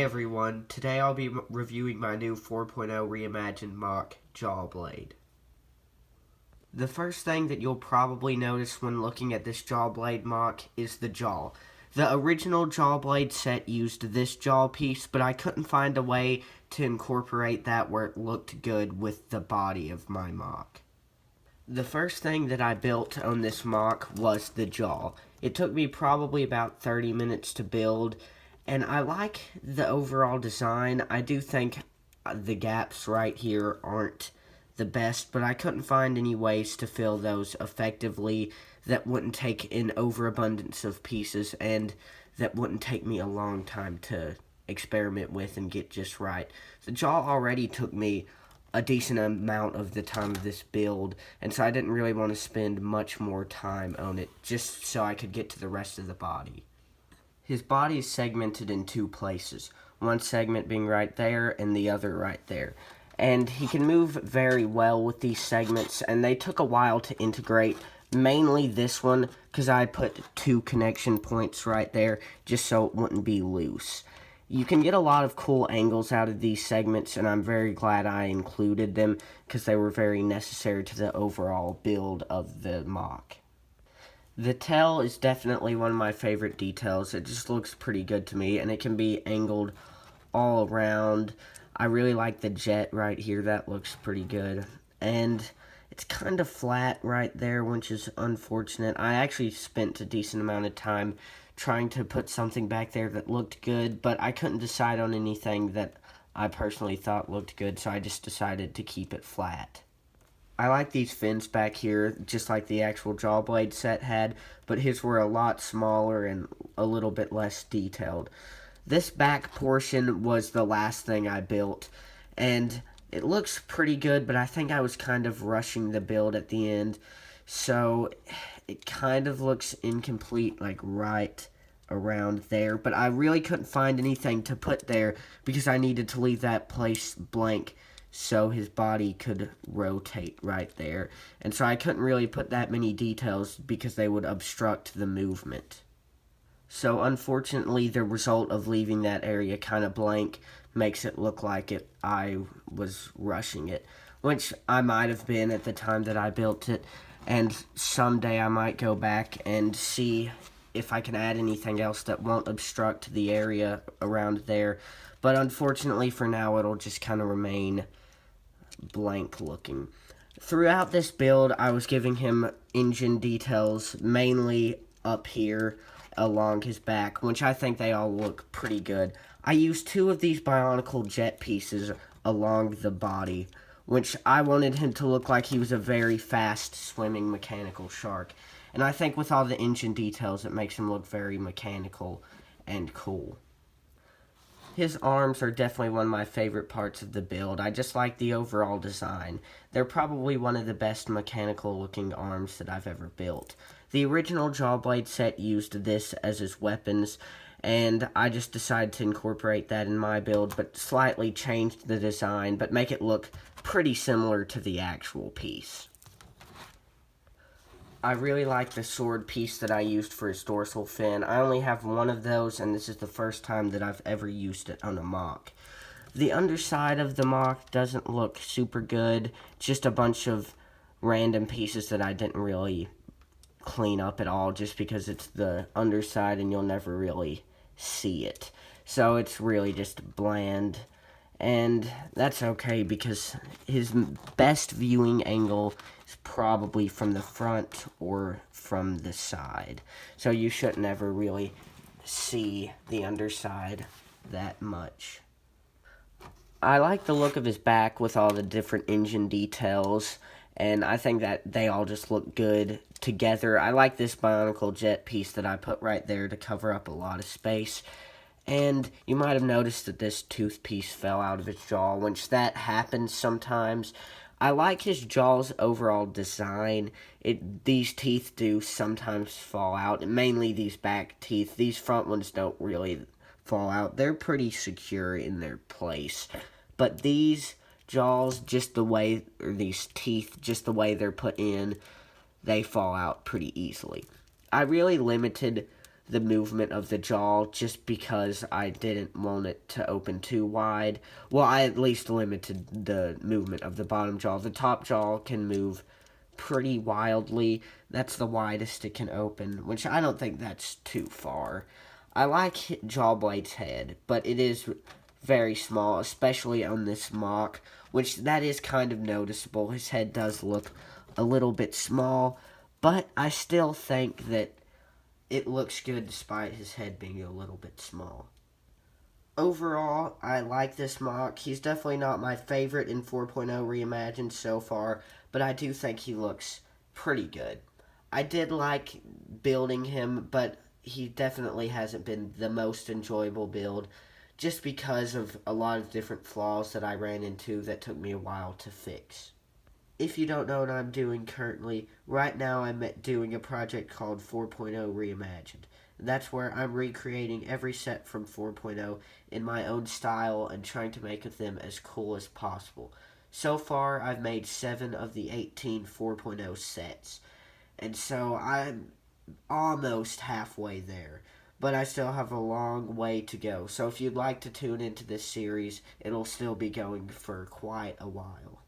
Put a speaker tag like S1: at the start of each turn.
S1: Hey everyone, today I'll be reviewing my new 4.0 Reimagined MOC JAWBLADE. The first thing that you'll probably notice when looking at this JAWBLADE MOC is the jaw. The original JAWBLADE set used this jaw piece, but I couldn't find a way to incorporate that where it looked good with the body of my MOC. The first thing that I built on this MOC was the jaw. It took me probably about 30 minutes to build, and I like the overall design. I do think the gaps right here aren't the best, but I couldn't find any ways to fill those effectively that wouldn't take an overabundance of pieces and that wouldn't take me a long time to experiment with and get just right. The jaw already took me a decent amount of the time of this build, and so I didn't really want to spend much more time on it just so I could get to the rest of the body. His body is segmented in two places, one segment being right there and the other right there. And he can move very well with these segments, and they took a while to integrate, mainly this one, because I put 2 connection points right there just so it wouldn't be loose. You can get a lot of cool angles out of these segments, and I'm very glad I included them because they were very necessary to the overall build of the MOC. The tail is definitely one of my favorite details. It just looks pretty good to me, and it can be angled all around. I really like the jet right here. That looks pretty good. And it's kind of flat right there, which is unfortunate. I actually spent a decent amount of time trying to put something back there that looked good, but I couldn't decide on anything that I personally thought looked good, so I just decided to keep it flat. I like these fins back here, just like the actual JAWBLADE set had, but his were a lot smaller and a little bit less detailed. This back portion was the last thing I built, and it looks pretty good, but I think I was kind of rushing the build at the end, so it kind of looks incomplete, like right around there, but I really couldn't find anything to put there because I needed to leave that place blank so his body could rotate right there, and so I couldn't really put that many details because they would obstruct the movement. So unfortunately, the result of leaving that area kind of blank makes it look like I was rushing it, which I might have been at the time that I built it, and someday I might go back and see if I can add anything else that won't obstruct the area around there, but unfortunately for now it'll just kind of remain blank looking. Throughout this build, I was giving him engine details, mainly up here along his back, which I think they all look pretty good. I used 2 of these Bionicle jet pieces along the body, which I wanted him to look like he was a very fast swimming mechanical shark. And I think with all the engine details, it makes him look very mechanical and cool. His arms are definitely one of my favorite parts of the build. I just like the overall design. They're probably one of the best mechanical looking arms that I've ever built. The original JAWBLADE set used this as his weapons, and I just decided to incorporate that in my build, but slightly changed the design, but make it look pretty similar to the actual piece. I really like the sword piece that I used for his dorsal fin. I only have one of those, and this is the first time that I've ever used it on a MOC. The underside of the MOC doesn't look super good, just a bunch of random pieces that I didn't really clean up at all, just because it's the underside and you'll never really see it. So it's really just bland, and that's okay because his best viewing angle is probably from the front or from the side. So you shouldn't ever really see the underside that much. I like the look of his back with all the different engine details, and I think that they all just look good together. I like this Bionicle jet piece that I put right there to cover up a lot of space. And you might have noticed that this tooth piece fell out of his jaw, which that happens sometimes. I like his jaw's overall design. These teeth do sometimes fall out, mainly these back teeth. These front ones don't really fall out. They're pretty secure in their place. But these jaws, just the way, or these teeth, just the way they're put in, they fall out pretty easily. I really limited the movement of the jaw just because I didn't want it to open too wide. Well, I at least limited the movement of the bottom jaw. The top jaw can move pretty wildly. That's the widest it can open, which I don't think that's too far. I like Jawblade's head, but it is very small, especially on this MOC, which that is kind of noticeable. His head does look a little bit small, but I still think that it looks good despite his head being a little bit small. Overall, I like this MOC. He's definitely not my favorite in 4.0 Reimagined so far, but I do think he looks pretty good. I did like building him, but he definitely hasn't been the most enjoyable build just because of a lot of different flaws that I ran into that took me a while to fix. If you don't know what I'm doing currently, right now I'm doing a project called 4.0 Reimagined. That's where I'm recreating every set from 4.0 in my own style and trying to make them as cool as possible. So far, I've made 7 of the 18 4.0 sets, and so I'm almost halfway there. But I still have a long way to go, so if you'd like to tune into this series, it'll still be going for quite a while.